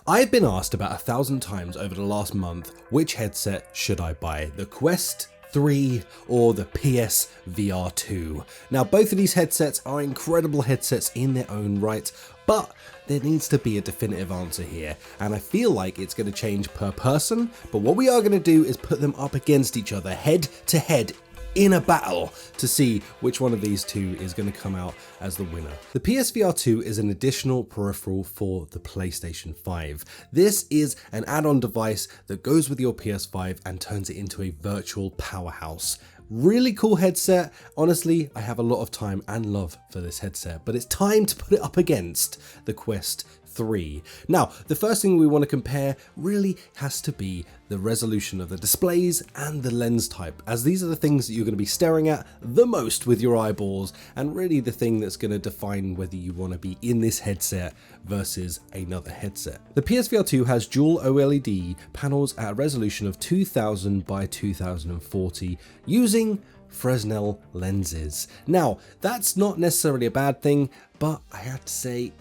I've been asked about 1,000 times over the last month, which headset should I buy? The Quest 3 or the PSVR 2. Now both of these headsets are incredible headsets in their own right, but there needs to be a definitive answer here, and I feel like it's going to change per person, but what we are going to do is put them up against each other head to head in a battle to see which one of these two is going to come out as the winner. The PSVR 2 is an additional peripheral for the PlayStation 5. This is an add-on device that goes with your PS5 and turns it into a virtual powerhouse. Really cool headset. Honestly, I have a lot of time and love for this headset, but it's time to put it up against the Quest 3. Now, the first thing we want to compare really has to be the resolution of the displays and the lens type, as these are the things that you're going to be staring at the most with your eyeballs, and really the thing that's going to define whether you want to be in this headset versus another headset. The PSVR 2 has dual OLED panels at a resolution of 2000 by 2040 using Fresnel lenses. Now, that's not necessarily a bad thing, but I have to say,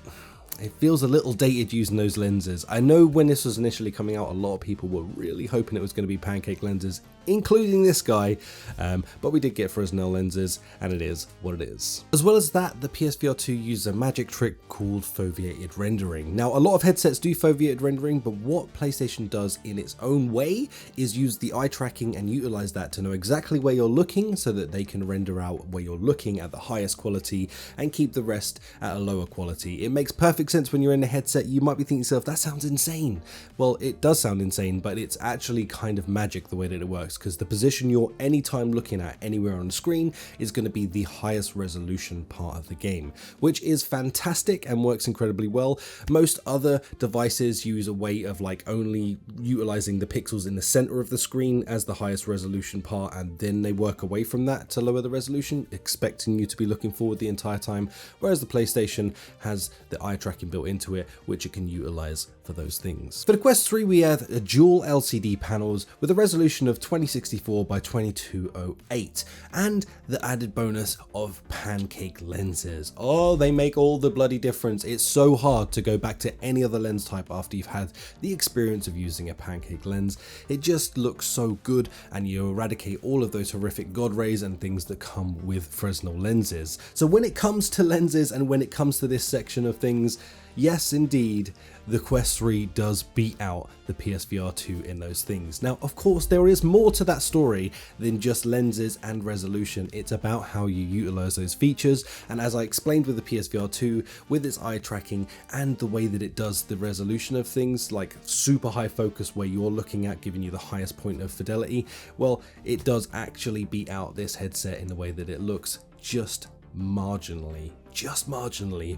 it feels a little dated using those lenses. I know when this was initially coming out, a lot of people were really hoping it was going to be pancake lenses, including this guy, but we did get Fresnel lenses, and it is what it is. As well as that, the PSVR 2 uses a magic trick called foveated rendering. Now, a lot of headsets do foveated rendering, but what PlayStation does in its own way is use the eye tracking and utilize that to know exactly where you're looking so that they can render out where you're looking at the highest quality and keep the rest at a lower quality. It makes perfect sense when you're in a headset. You might be thinking to yourself, that sounds insane. Well, it does sound insane, but it's actually kind of magic the way that it works, because the position you're anytime looking at anywhere on the screen is going to be the highest resolution part of the game, which is fantastic and works incredibly well. Most other devices use a way of like only utilizing the pixels in the center of the screen as the highest resolution part, and then they work away from that to lower the resolution, expecting you to be looking forward the entire time, whereas the PlayStation has the eye tracking built into it, which it can utilize for those things. For the Quest 3, we have a dual LCD panels with a resolution of 2064 by 2208 and the added bonus of pancake lenses. Oh, they make all the bloody difference. It's so hard to go back to any other lens type after you've had the experience of using a pancake lens. It just looks so good, and you eradicate all of those horrific god rays and things that come with Fresnel lenses. So when it comes to lenses and when it comes to this section of things, yes, indeed, the Quest 3 does beat out the PSVR 2 in those things. Now, of course, there is more to that story than just lenses and resolution. It's about how you utilize those features, and as I explained with the PSVR 2, with its eye tracking and the way that it does the resolution of things, like super high focus where you're looking at giving you the highest point of fidelity, well, it does actually beat out this headset in the way that it looks just marginally,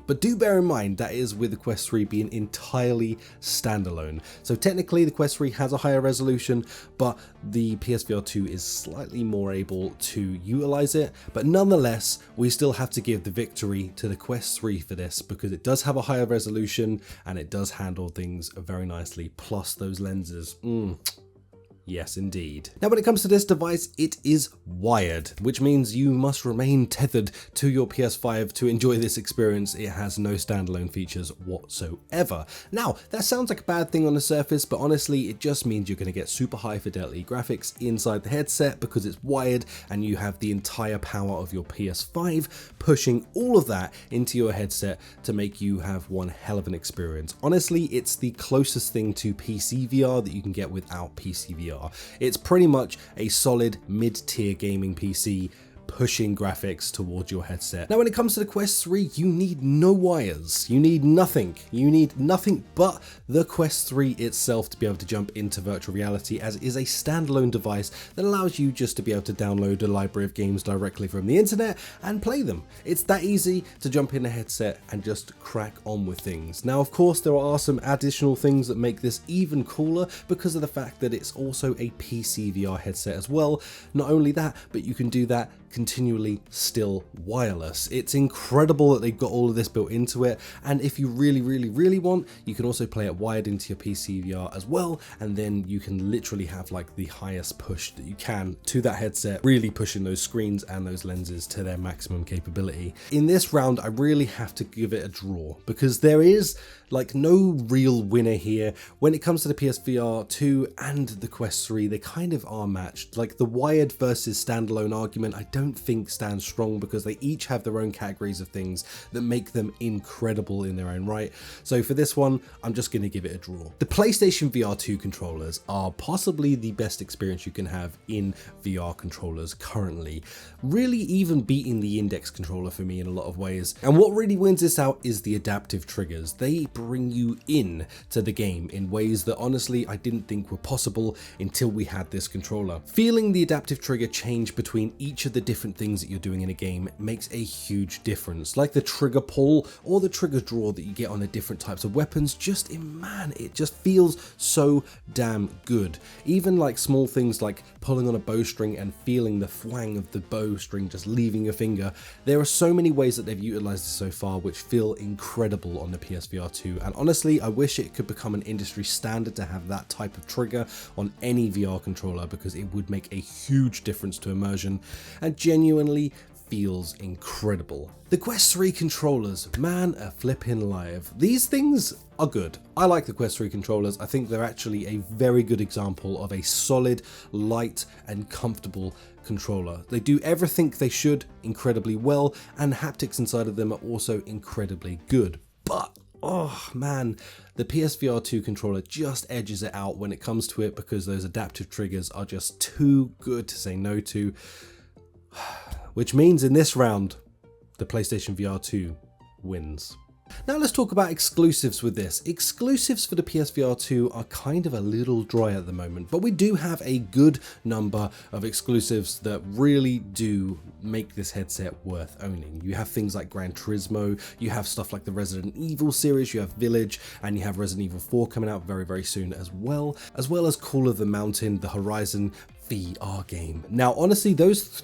but do bear in mind that is with the Quest 3 being entirely standalone. So technically the Quest 3 has a higher resolution, but the PSVR 2 is slightly more able to utilize it, but nonetheless we still have to give the victory to the Quest 3 for this, because it does have a higher resolution and it does handle things very nicely, plus those lenses. Yes, indeed. Now, when it comes to this device, it is wired, which means you must remain tethered to your PS5 to enjoy this experience. It has no standalone features whatsoever. Now, that sounds like a bad thing on the surface, but honestly, it just means you're going to get super high fidelity graphics inside the headset because it's wired, and you have the entire power of your PS5 pushing all of that into your headset to make you have one hell of an experience. Honestly, it's the closest thing to PC VR that you can get without PC VR. It's pretty much a solid mid-tier gaming PC pushing graphics towards your headset. Now, when it comes to the Quest 3, you need no wires, you need nothing but the Quest 3 itself to be able to jump into virtual reality, as it is a standalone device that allows you just to be able to download a library of games directly from the internet and play them. It's that easy to jump in a headset and just crack on with things. Now, of course, there are some additional things that make this even cooler because of the fact that it's also a PC VR headset as well. Not only that, but you can do that continually still wireless. It's incredible that they've got all of this built into it, and if you really want, you can also play it wired into your PSVR as well, and then you can literally have like the highest push that you can to that headset, really pushing those screens and those lenses to their maximum capability. In this round, I really have to give it a draw because there is like no real winner here. When it comes to the PSVR 2 and the Quest 3, they kind of are matched. Like the wired versus standalone argument, I don't think stands strong because they each have their own categories of things that make them incredible in their own right. So for this one, I'm just going to give it a draw. The PlayStation VR 2 controllers are possibly the best experience you can have in VR controllers currently, really even beating the Index controller for me in a lot of ways. And what really wins this out is the adaptive triggers. They bring you in to the game in ways that honestly I didn't think were possible until we had this controller. Feeling the adaptive trigger change between each of the different things that you're doing in a game makes a huge difference. Like the trigger pull or the trigger draw that you get on the different types of weapons, man, it just feels so damn good. Even like small things like pulling on a bowstring and feeling the thwang of the bowstring just leaving your finger. There are so many ways that they've utilized this so far which feel incredible on the PSVR 2, and honestly I wish it could become an industry standard to have that type of trigger on any VR controller because it would make a huge difference to immersion and genuinely feels incredible. The Quest 3 controllers, man, are flipping live. These things are good. I like the Quest 3 controllers. I think they're actually a very good example of a solid, light and comfortable controller. They do everything they should incredibly well, and haptics inside of them are also incredibly good. But oh man, the PSVR 2 controller just edges it out when it comes to it because those adaptive triggers are just too good to say no to. Which means in this round, the PlayStation VR 2 wins. Now let's talk about exclusives with this. Exclusives for the PSVR 2 are kind of a little dry at the moment, but we do have a good number of exclusives that really do make this headset worth owning. You have things like Gran Turismo, you have stuff like the Resident Evil series, you have Village, and you have Resident Evil 4 coming out very soon as well as Call of the Mountain, the Horizon VR game. Now honestly, those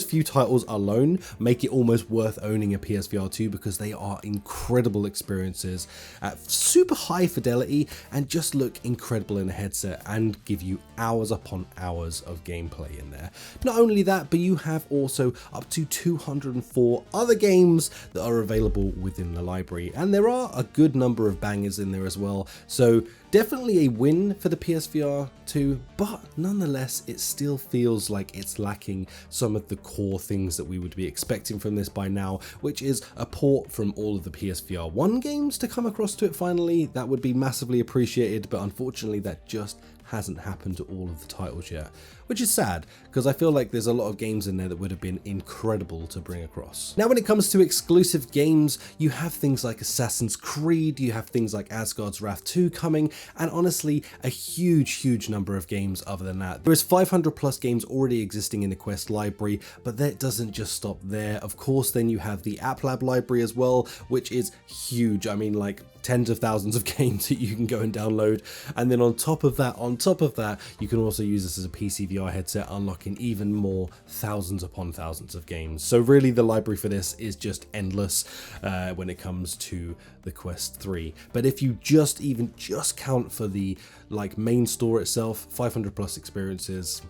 few titles alone make it almost worth owning a PSVR 2 because they are incredible experiences at super high fidelity and just look incredible in a headset and give you hours upon hours of gameplay in there. Not only that, but you have also up to 204 other games that are available within the library, and there are a good number of bangers in there as well. So definitely a win for the PSVR 2, but nonetheless, it still feels like it's lacking some of the core things that we would be expecting from this by now, which is a port from all of the PSVR 1 games to come across to it finally. That would be massively appreciated, but unfortunately that just hasn't happened to all of the titles yet, which is sad because I feel like there's a lot of games in there that would have been incredible to bring across. Now when it comes to exclusive games, you have things like Assassin's Creed, you have things like Asgard's Wrath 2 coming, and honestly a huge number of games other than that. There is 500 plus games already existing in the Quest library, but that doesn't just stop there. Of course, then you have the App Lab library as well, which is huge. I mean, like tens of thousands of games that you can go and download, and then on top of that you can also use this as a PC VR headset, unlocking even more thousands upon thousands of games. So really the library for this is just endless when it comes to the Quest 3. But if you just count for the main store itself, 500 plus experiences,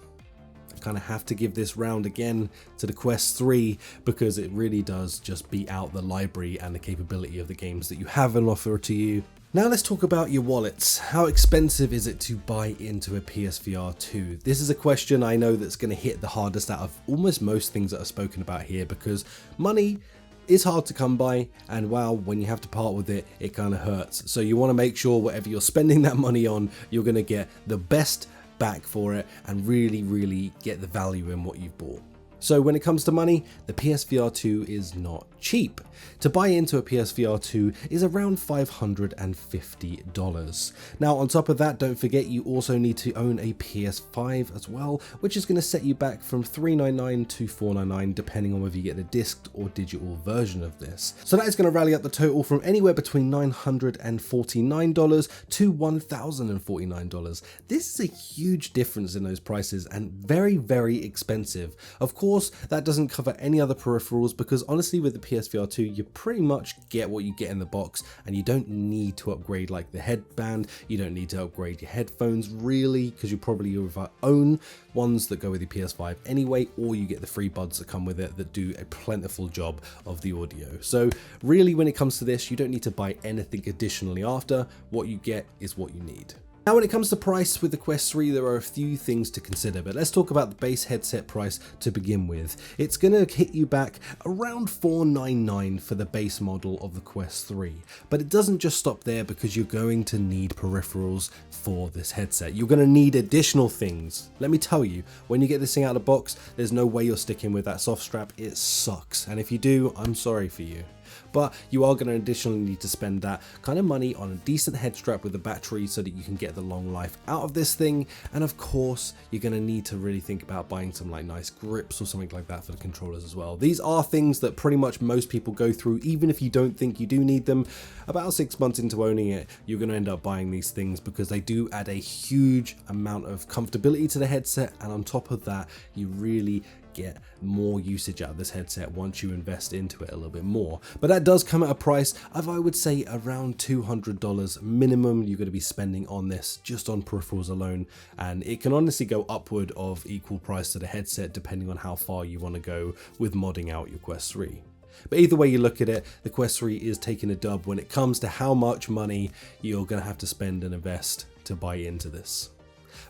kind of have to give this round again to the Quest 3 because it really does just beat out the library and the capability of the games that you have on offer to you. Now let's talk about your wallets. How expensive is it to buy into a PSVR 2? This is a question I know that's going to hit the hardest out of almost most things that are spoken about here because money is hard to come by, and wow, when you have to part with it, it kind of hurts. So you want to make sure whatever you're spending that money on, you're going to get the best back for it and really get the value in what you've bought. So when it comes to money, the PSVR 2 is not cheap. To buy into a PSVR 2 is around $550. Now on top of that, don't forget you also need to own a PS5 as well, which is going to set you back from $399 to $499 depending on whether you get the disc or digital version of this. So that is going to rally up the total from anywhere between $949 to $1,049. This is a huge difference in those prices and very expensive. Of course, course, that doesn't cover any other peripherals because honestly with the PSVR 2 you pretty much get what you get in the box, and you don't need to upgrade like the headband, you don't need to upgrade your headphones really, because you probably either own ones that go with your PS5 anyway, or you get the free buds that come with it that do a plentiful job of the audio. So really when it comes to this, you don't need to buy anything additionally after. What you get is what you need. Now when it comes to price with the Quest 3, there are a few things to consider, but let's talk about the base headset price to begin with. It's going to hit you back around $499 for the base model of the Quest 3, but it doesn't just stop there because you're going to need peripherals for this headset. You're going to need additional things. Let me tell you, when you get this thing out of the box, there's no way you're sticking with that soft strap. It sucks, and if you do, I'm sorry for you. But you are going to additionally need to spend that kind of money on a decent head strap with a battery so that you can get the long life out of this thing. And of course, you're going to need to really think about buying some like nice grips or something like that for the controllers as well. These are things that pretty much most people go through, even if you don't think you do need them. About 6 months into owning it, you're going to end up buying these things because they do add a huge amount of comfortability to the headset. And on top of that, you really get more usage out of this headset once you invest into it a little bit more. But that does come at a price of, I would say, around $200 minimum you're going to be spending on this just on peripherals alone, and it can honestly go upward of equal price to the headset depending on how far you want to go with modding out your Quest 3. But either way you look at it, the Quest 3 is taking a dub when it comes to how much money you're going to have to spend and invest to buy into this.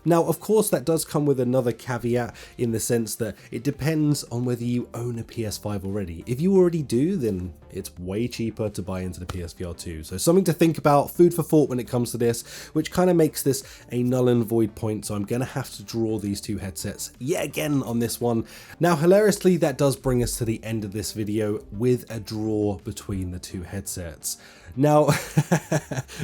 Now, of course, that does come with another caveat in the sense that it depends on whether you own a PS5 already. If you already do, then it's way cheaper to buy into the PSVR 2. So something to think about, food for thought when it comes to this, which kind of makes this a null and void point. So I'm going to have to draw these two headsets yet again on this one. Now, hilariously, that does bring us to the end of this video with a draw between the two headsets. Now,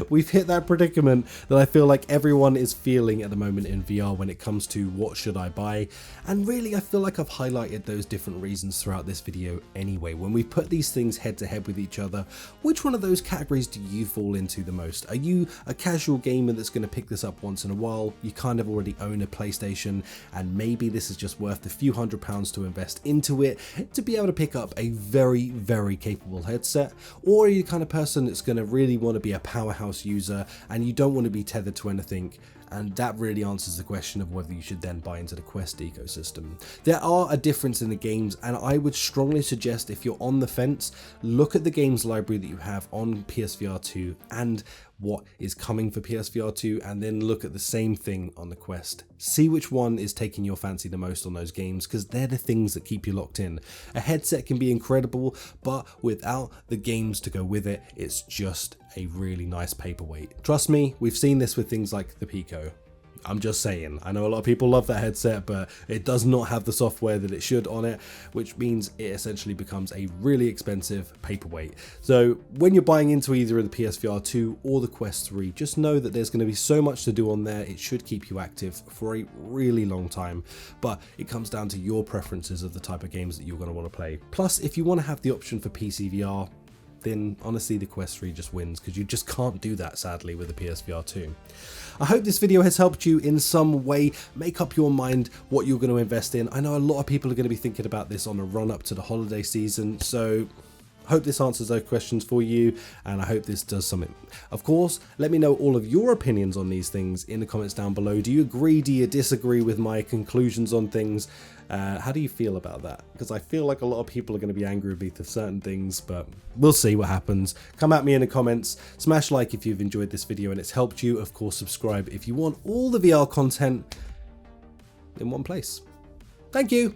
we've hit that predicament that I feel like everyone is feeling at the moment in VR when it comes to what should I buy. And really, I feel like I've highlighted those different reasons throughout this video anyway. When we put these things head to head with each other, which one of those categories do you fall into the most? Are you a casual gamer that's going to pick this up once in a while? You kind of already own a PlayStation and maybe this is just worth a few £100s to invest into it to be able to pick up a very, very capable headset? Or are you the kind of person that's going to really want to be a powerhouse user and you don't want to be tethered to anything? And that really answers the question of whether you should then buy into the Quest ecosystem. There are a difference in the games, and I would strongly suggest if you're on the fence, look at the games library that you have on PSVR 2 and what is coming for PSVR 2, and then look at the same thing on the Quest. See which one is taking your fancy the most on those games, because they're the things that keep you locked in. A headset can be incredible, but without the games to go with it, it's just a really nice paperweight. Trust me, we've seen this with things like the Pico. I'm just saying, I know a lot of people love that headset, but it does not have the software that it should on it, which means it essentially becomes a really expensive paperweight. So when you're buying into either the PSVR 2 or the Quest 3, just know that there's going to be so much to do on there. It should keep you active for a really long time, but it comes down to your preferences of the type of games that you're going to want to play. Plus, if you want to have the option for PCVR, then honestly the Quest 3 just wins, because you just can't do that sadly with the PSVR 2. I hope this video has helped you in some way make up your mind what you're going to invest in. I know a lot of people are going to be thinking about this on a run up to the holiday season, so I hope this answers those questions for you, and I hope this does something. Of course, let me know all of your opinions on these things in the comments down below. Do you agree? Do you disagree with my conclusions on things? How do you feel about that? Because I feel like a lot of people are going to be angry with me for certain things, but we'll see what happens. Come at me in the comments, smash like if you've enjoyed this video and it's helped you. Of course, subscribe if you want all the VR content in one place. Thank you.